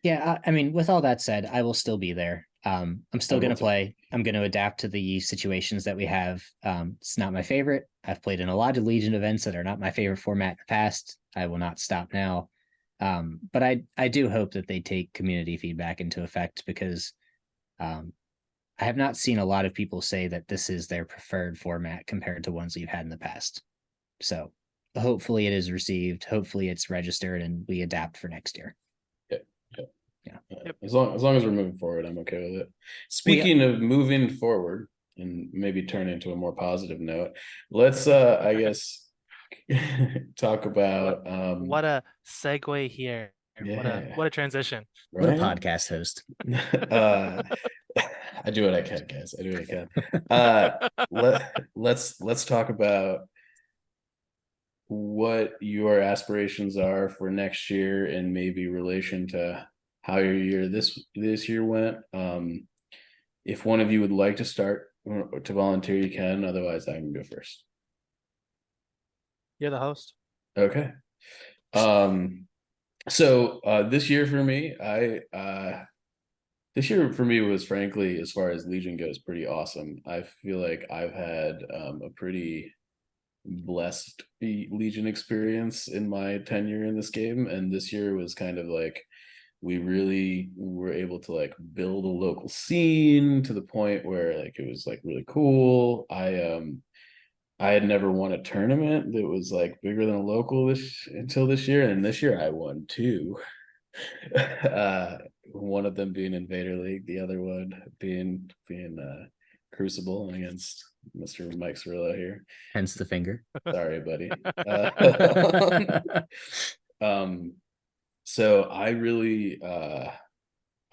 Yeah, I mean, with all that said, I will still be there. I'm still going to play. I'm going to adapt to the situations that we have. It's not my favorite. I've played in a lot of Legion events that are not my favorite format in the past. I will not stop now. But I do hope that they take community feedback into effect, because I have not seen a lot of people say that this is their preferred format compared to ones we've had in the past. So hopefully it is received. Hopefully it's registered and we adapt for next year. Yeah. Yep. As long as we're moving forward, I'm okay with it. Speaking of moving forward and maybe turn into a more positive note, let's I guess talk about what a segue here. Yeah. What a transition. Right? What a podcast host. I do what I can, guys. I do what I can. Let's talk about what your aspirations are for next year and maybe relation to how your year this year went. If one of you would like to start to volunteer, you can. Otherwise, I can go first. You're the host. Okay. So this year for me, this year for me was, frankly, as far as Legion goes, pretty awesome. I feel like I've had a pretty blessed Legion experience in my tenure in this game, and this year was kind of like, we really were able to like build a local scene to the point where like it was like really cool. I had never won a tournament that was like bigger than a local until this year, and this year I won 2. One of them being Invader League, the other one being Crucible against Mr. Mike Cirillo here. Hence the finger. Sorry, buddy. So I really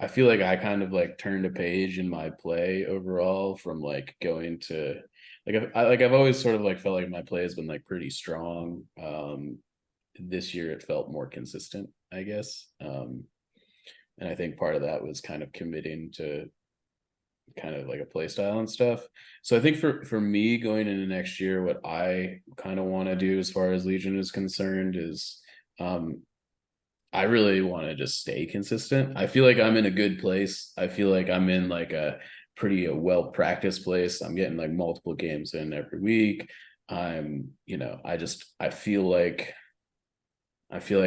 I feel like I kind of like turned a page in my play overall from like going to I've always sort of like felt like my play has been like pretty strong. This year it felt more consistent, I guess. And I think part of that was kind of committing to kind of like a play style and stuff. So I think for me going into next year, what I kind of want to do as far as Legion is concerned is I really want to just stay consistent. I feel like I'm in a good place. I feel like I'm in like a pretty well practiced place. I'm getting like multiple games in every week. I'm, I feel like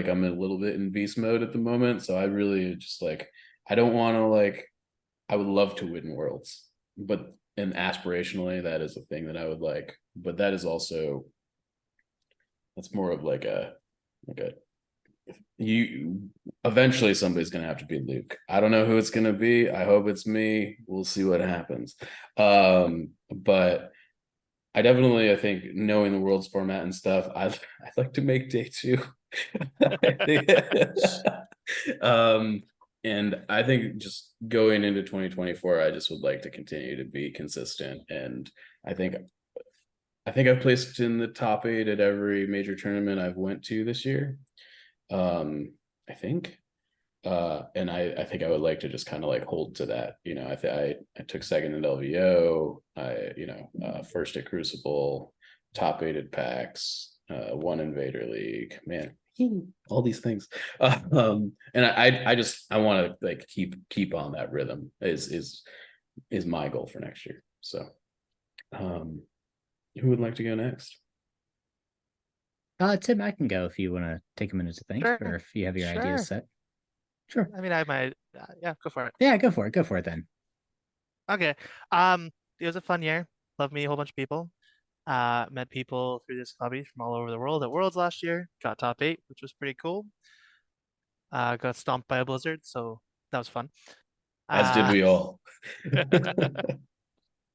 I'm a little bit in beast mode at the moment. So I really just like I don't want to like I would love to win worlds, but and aspirationally that is a thing that I would like. But that is also that's more of like a you eventually somebody's gonna have to be Luke. I don't know who it's gonna be. I hope it's me. We'll see what happens. But I definitely I think knowing the world's format and stuff, I'd like to make day two. And I think just going into 2024, I just would like to continue to be consistent. And I think I've placed in the top 8 at every major tournament I've went to this year. I think. And I think I would like to just kind of like hold to that. I took second in LVO, first at Crucible, top 8 at PAX, won Invader League, man, all these things. And I want to like keep on that rhythm is my goal for next year. So who would like to go next? Tim, I can go if you want to take a minute to think, Sure. or if you have your Sure. ideas set. Sure. I mean, I might, yeah, go for it. Yeah, go for it. Go for it then. Okay. It was a fun year. Loved meeting a whole bunch of people. Met people through this hobby from all over the world at Worlds last year. Got top 8, which was pretty cool. Got stomped by a blizzard, so that was fun. As did we all.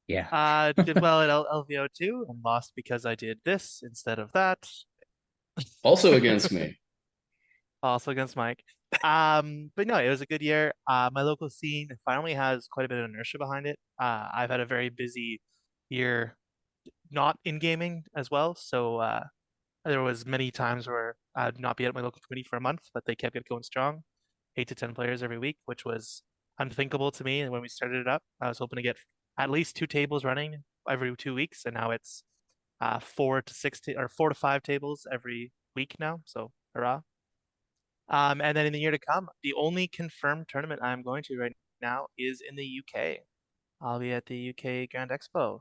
Yeah. Did well at LVO too, and lost because I did this instead of that. Also against me. Also against Mike. But no, it was a good year. My local scene finally has quite a bit of inertia behind it. I've had a very busy year, not in gaming as well. So there was many times where I'd not be at my local committee for a month, but they kept it going strong, 8 to 10 players every week, which was unthinkable to me. And when we started it up, I was hoping to get at least 2 tables running every 2 weeks, and now it's 4 to 5 tables every week now. So hurrah! And then in the year to come, the only confirmed tournament I'm going to right now is in the UK. I'll be at the UK Grand Expo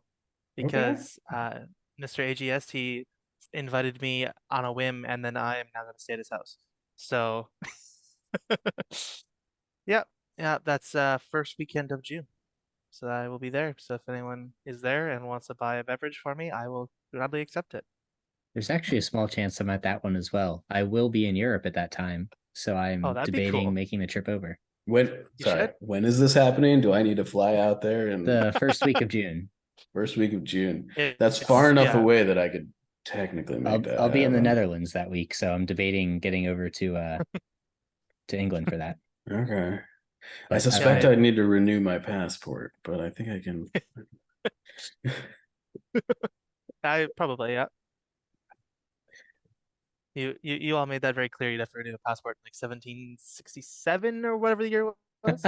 because Mr. AGS he invited me on a whim, and then I am now going to stay at his house. So, yeah, that's first weekend of June. So I will be there. So if anyone is there and wants to buy a beverage for me, I will gladly accept it. There's actually a small chance I'm at that one as well. I will be in Europe at that time, so I'm that'd be debating cool. making the trip over. When is this happening? Do I need to fly out there? And The first week of June. First week of June. That's It's- far enough yeah. away that I could technically make that I'll be in the happen. Netherlands that week, so I'm debating getting over to England for that. Okay. I But suspect I'd need to renew my passport, but I think I can. I probably, yeah. You all made that very clear. You'd have to renew a passport in like 1767 or whatever the year was.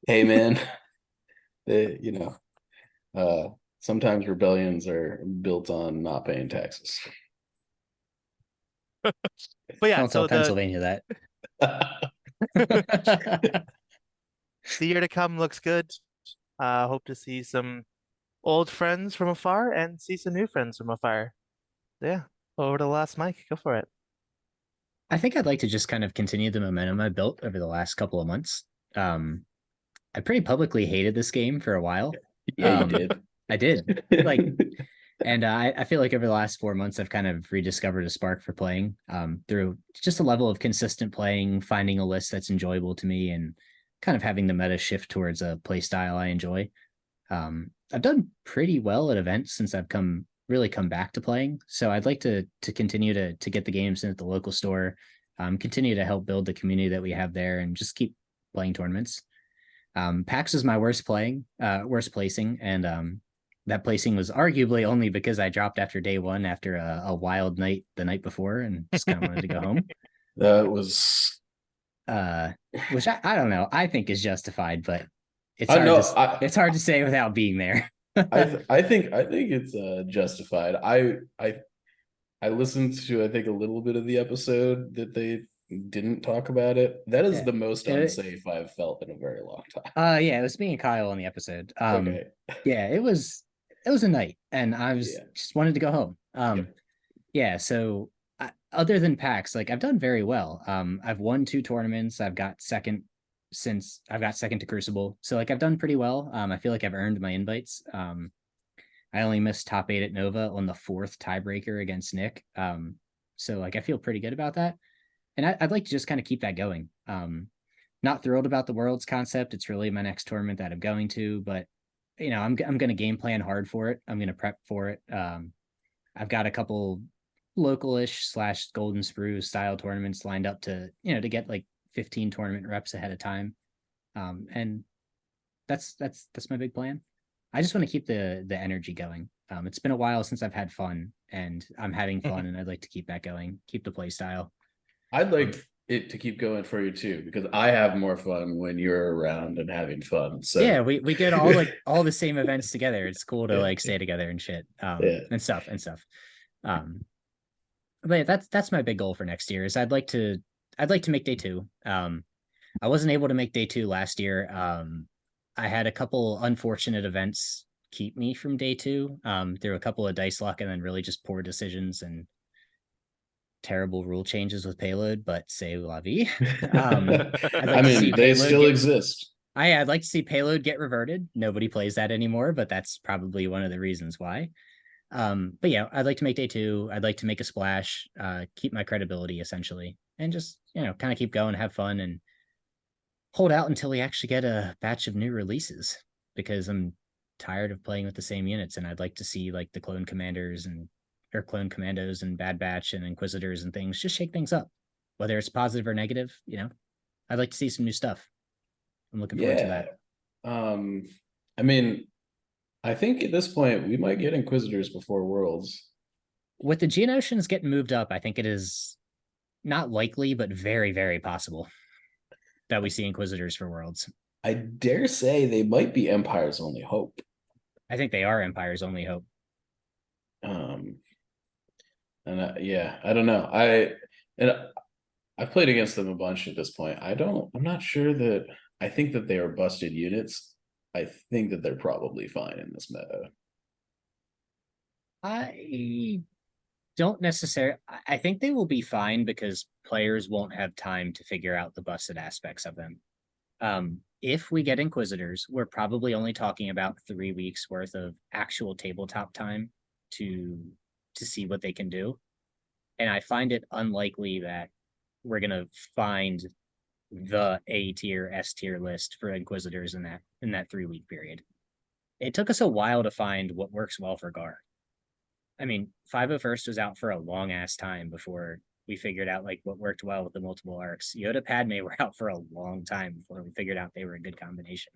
Hey man, sometimes rebellions are built on not paying taxes. But yeah, don't tell so Pennsylvania that. the year to come looks good. Hope to see some old friends from afar and see some new friends from afar. Yeah, over to the last Mike. Go for it. I think I'd like to just kind of continue the momentum I built over the last couple of months. I pretty publicly hated this game for a while. Yeah, you did. I did. And I feel like over the last 4 months, I've kind of rediscovered a spark for playing through just a level of consistent playing, finding a list that's enjoyable to me, and kind of having the meta shift towards a play style I enjoy. I've done pretty well at events since I've come back to playing. So I'd like to continue to get the games in at the local store, continue to help build the community that we have there and just keep playing tournaments. PAX was my worst placing, and that placing was arguably only because I dropped after day one after a wild night the night before and just kind of wanted to go home. That was Which I don't know. I think is justified, but it's it's hard to say without being there. I think it's justified. I listened to I think a little bit of the episode that they didn't talk about it. That is the most unsafe I've felt in a very long time. Yeah, it was me and Kyle on the episode. Okay. Yeah, it was a night, and I was just wanted to go home. Yeah, so other than PAX, like I've done very well. I've won 2 tournaments. I've got second to Crucible, so like I've done pretty well. I feel like I've earned my invites. I only missed top 8 at Nova on the 4th tiebreaker against Nick. So like I feel pretty good about that, and I'd like to just kind of keep that going. Not thrilled about the Worlds concept. It's really my next tournament that I'm going to, but I'm going to game plan hard for it. I'm going to prep for it. I've got a couple local-ish / Golden Sprue style tournaments lined up to get like 15 tournament reps ahead of time. And that's my big plan. I just want to keep the energy going. It's been a while since I've had fun, and I'm having fun, and I'd like to keep that going, keep the play style. I'd like it to keep going for you too, because I have more fun when you're around and having fun. So yeah, we get all the same events together. It's cool to like stay together and shit. And stuff. But yeah, that's my big goal for next year is I'd like to make day 2. I wasn't able to make day 2 last year. I had a couple unfortunate events keep me from day 2. There were a couple of dice luck and then really just poor decisions and terrible rule changes with payload, but say la vie. I mean, they still exist. I'd like to see payload get reverted. Nobody plays that anymore, but that's probably one of the reasons why. But yeah, I'd like to make day 2. I'd like to make a splash, keep my credibility essentially, and just kind of keep going, have fun, and hold out until we actually get a batch of new releases, because I'm tired of playing with the same units, and I'd like to see like the clone commandos and Bad Batch and Inquisitors and things just shake things up, whether it's positive or negative. I'd like to see some new stuff. I'm looking forward to that. I mean, I think at this point we might get Inquisitors before Worlds. With the Geonosians getting moved up, I think it is not likely, but very, very possible that we see Inquisitors for Worlds. I dare say they might be Empire's only hope. I think they are Empire's only hope. And I don't know. I've played against them a bunch at this point. I'm not sure that I think that they are busted units. I think that they're probably fine in this meta. I don't necessarily. I think they will be fine because players won't have time to figure out the busted aspects of them. If we get Inquisitors, we're probably only talking about 3 weeks worth of actual tabletop time to see what they can do. And I find it unlikely that we're going to find the A tier, S tier list for Inquisitors in that 3 week period. It took us a while to find what works well for Gar. I mean, 501st was out for a long ass time before we figured out like what worked well with the multiple arcs. Yoda Padme were out for a long time before we figured out they were a good combination.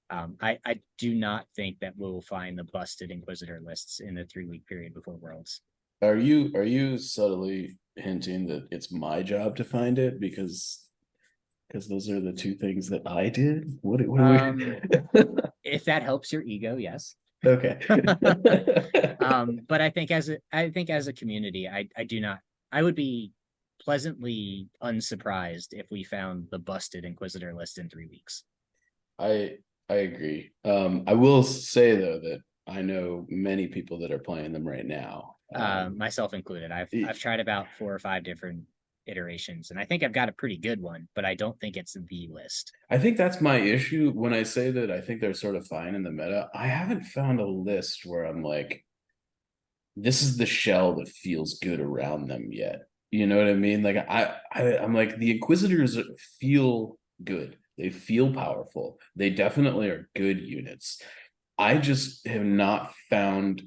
I do not think that we'll find the busted Inquisitor lists in the 3 week period before Worlds. Are you subtly hinting that it's my job to find it because those are the 2 things that I did? What If that helps your ego, yes. Okay. But I think as a community, I would be pleasantly unsurprised if we found the busted Inquisitor list in 3 weeks. I agree. I will say though that I know many people that are playing them right now. Myself included. I've tried about 4 or 5 different iterations, and I think I've got a pretty good one, but I don't think it's the list. I think that's my issue when I say that I think they're sort of fine in the meta. I haven't found a list where I'm like, this is the shell that feels good around them yet. You know what I mean? Like I'm like, the Inquisitors feel good. They feel powerful. They definitely are good units. I just have not found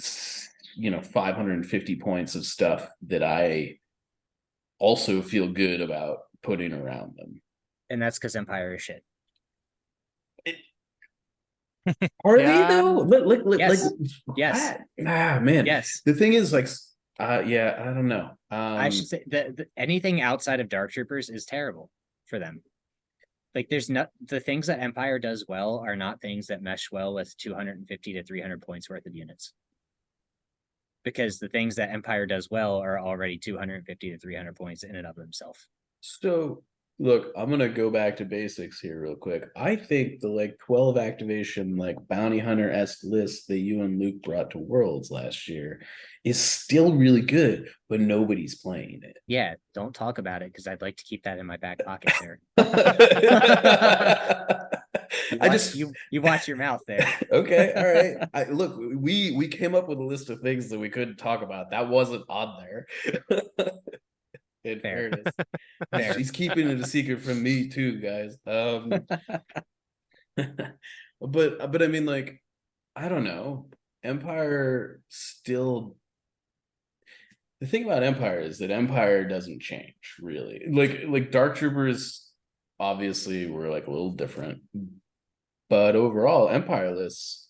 550 points of stuff that I also feel good about putting around them. And that's because Empire is shit. Are Yeah. they though? Yes. Like, Yes. Man. Yes. The thing is, like, yeah, I don't know. I should say that anything outside of Dark Troopers is terrible for them. Like, there's not the things that Empire does well are not things that mesh well with 250 to 300 points worth of units. Because the things that Empire does well are already 250 to 300 points in and of themselves. So look, I'm gonna go back to basics here real quick. I think the like 12 activation, like bounty hunter-esque list that you and Luke brought to Worlds last year is still really good, but nobody's playing it. Yeah, don't talk about it because I'd like to keep that in my back pocket there. You watch your mouth there. Okay, all right. Look, we came up with a list of things that we couldn't talk about. That wasn't on there. In Fair. fairness, Fair. she's keeping it a secret from me too, guys. But I mean, like, I don't know. Empire still. The thing about Empire is that Empire doesn't change really. Like Dark Troopers, obviously, were like a little different, but overall, Empire lists,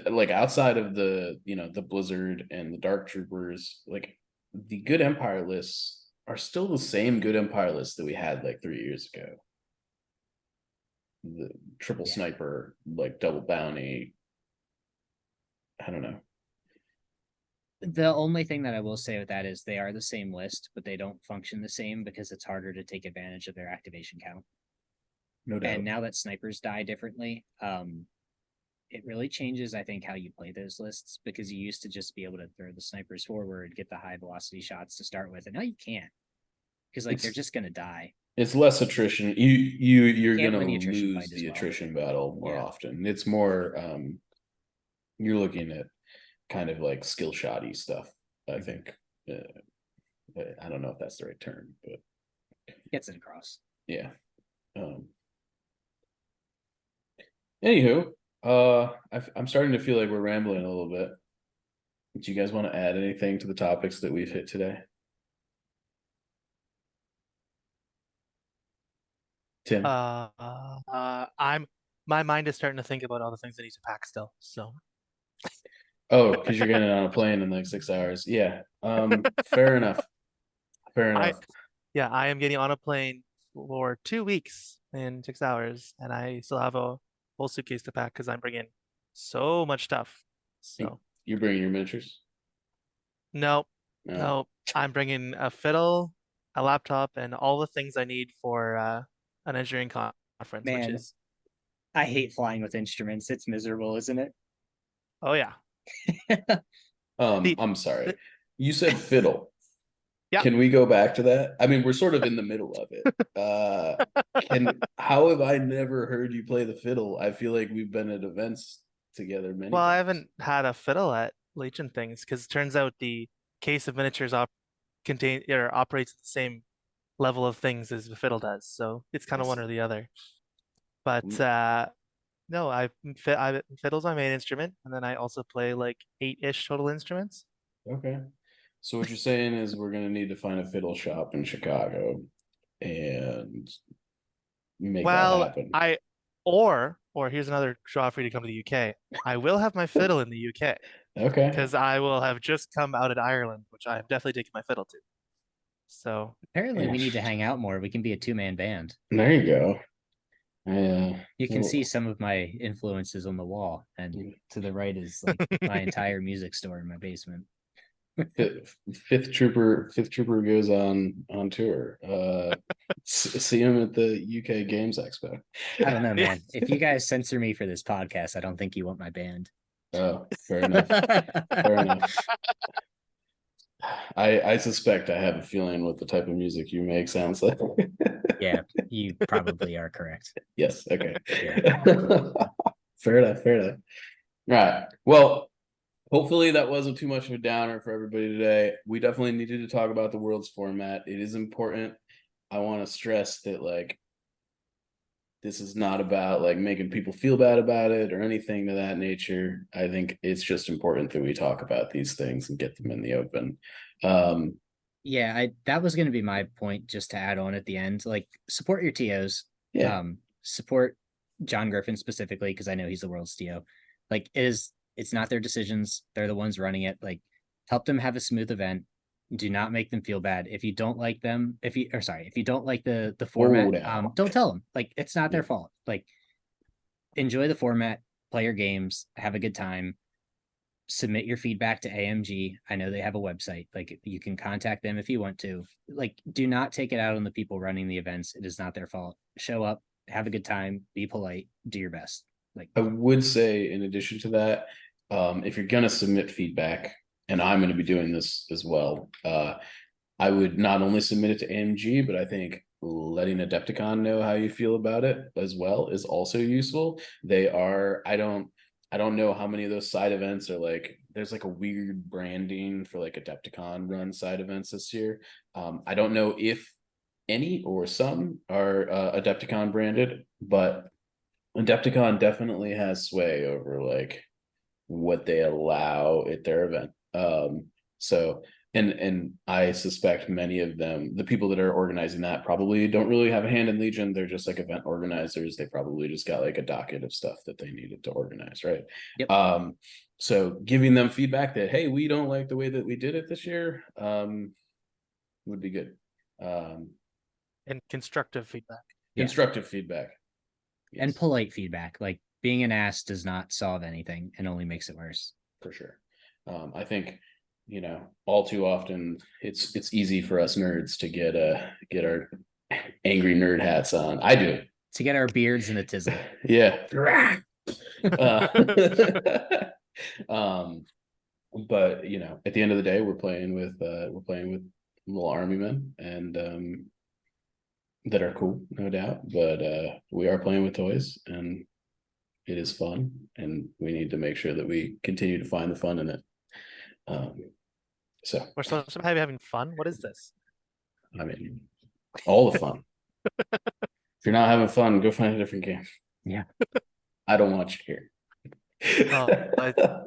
like outside of the the Blizzard and the Dark Troopers, like the good Empire lists are still the same good Empire lists that we had like 3 years ago. The triple sniper, like double bounty. I don't know. The only thing that I will say with that is they are the same list, but they don't function the same because it's harder to take advantage of their activation count. No doubt. And now that snipers die differently, it really changes, I think, how you play those lists, because you used to just be able to throw the snipers forward, get the high velocity shots to start with, and now you can't, because like they're just gonna die. It's less attrition. You're can't gonna win the attrition lose fight as the well. attrition battle more Yeah. often. It's more you're looking at kind of like skill shoddy stuff, I think. I don't know if that's the right term, but Gets it across. yeah. Anywho, I'm starting to feel like we're rambling a little bit. Do you guys want to add anything to the topics that we've hit today? Tim? My mind is starting to think about all the things I need to pack still. So Oh, because you're getting on a plane in like 6 hours. Yeah. Fair enough. Fair enough. I am getting on a plane for 2 weeks in 6 hours, and I still have a whole suitcase to pack because I'm bringing so much stuff. So You're bringing your miniatures? no, No. no, I'm bringing a fiddle, a laptop, and all the things I need for an engineering conference, Man. which is I hate flying with instruments. It's miserable, isn't it? oh yeah. I'm sorry. You said fiddle. Yeah. Can we go back to that? I mean, we're sort of in the middle of it. How have I never heard you play the fiddle? I feel like we've been at events together many Well, I times. haven't had a fiddle at Legion things because it turns out the case of miniatures operates at the same level of things as the fiddle does, so it's kind of one or the other. But no, fiddle's my main instrument, and then I also play like 8-ish total instruments. Okay. So what you're saying is we're gonna need to find a fiddle shop in Chicago and make that happen. Or here's another draw for you to come to the UK. I will have my fiddle in the UK Okay. because I will have just come out of Ireland, which I have definitely taken my fiddle to. So Apparently, we need to hang out more. We can be a 2-man band. There you go. You can see some of my influences on the wall, and to the right is like my entire music store in my basement. Fifth Trooper goes on tour. See him at the UK Games Expo. I don't know, man. If you guys censor me for this podcast, I don't think you want my band. Oh, fair enough. Fair enough. I suspect I have a feeling what the type of music you make sounds like. Yeah, you probably are correct. Yes. Okay. Yeah. Fair enough. All right. Well, hopefully that wasn't too much of a downer for everybody today. We definitely needed to talk about the Worlds format. It is important. I want to stress that like this is not about like making people feel bad about it or anything of that nature. I think it's just important that we talk about these things and get them in the open. Yeah, that was going to be my point, just to add on at the end. Like, support your TOs. Yeah. Support John Griffin specifically, because I know he's the world's TO. Like, it's not their decisions. They're the ones running it. Like, help them have a smooth event. Do not make them feel bad. If you don't like them, if you don't like the format, now. don't tell them. Like, it's not their Yeah. fault. Like, enjoy the format, play your games, have a good time, submit your feedback to AMG. I know they have a website. Like, you can contact them if you want to. Like, do not take it out on the people running the events. It is not their fault. Show up, have a good time, be polite, do your best. Like, I would say, in addition to that, if you're gonna submit feedback, and I'm gonna be doing this as well, I would not only submit it to AMG, but I think letting Adepticon know how you feel about it as well is also useful. They are, I don't know how many of those side events are like, there's like a weird branding for like Adepticon run side events this year. I don't know if any or some are Adepticon branded, but Adepticon definitely has sway over like what they allow at their event. So and I suspect many of them, the people that are organizing that, probably don't really have a hand in Legion. They're just like event organizers. They probably just got like a docket of stuff that they needed to organize, right? Yep. So giving them feedback that, hey, we don't like the way that we did it this year, would be good. And constructive feedback. Constructive feedback. Yes. And polite feedback. Like, being an ass does not solve anything and only makes it worse. For sure. I think, all too often it's easy for us nerds to get our angry nerd hats on. I do. To get our beards in a tizzle. Yeah. But at the end of the day, we're playing with little army men, and that are cool, no doubt. But we are playing with toys, and it is fun, and we need to make sure that we continue to find the fun in it. So We're supposed to be having fun. What is this? I mean, all the fun. If you're not having fun, go find a different game. Yeah. I don't want you here.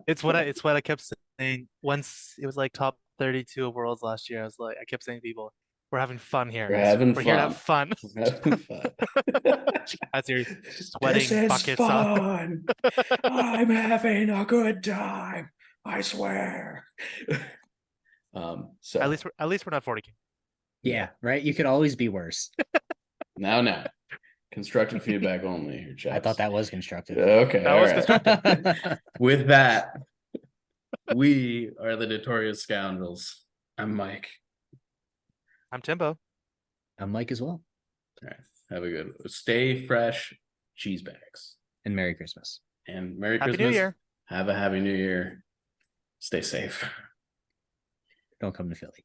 It's what I kept saying. Once it was like top 32 of worlds last year, I kept saying to people, we're having fun here. We're here to have fun. We're having fun. As you're sweating buckets fun. I'm having a good time. I swear. So at least we're not 40K. Yeah, right. You could always be worse. now. Constructive feedback only here, chaps. I thought that was constructive. Okay. That was constructive. With that, we are the Notorious Scoundrels. I'm Mike. I'm Timbo. I'm Mike as well. All right. Have a good stay fresh, cheese bags. And Merry Christmas. And Merry Happy Christmas. New Year. Have a happy new year. Stay safe. Don't come to Philly.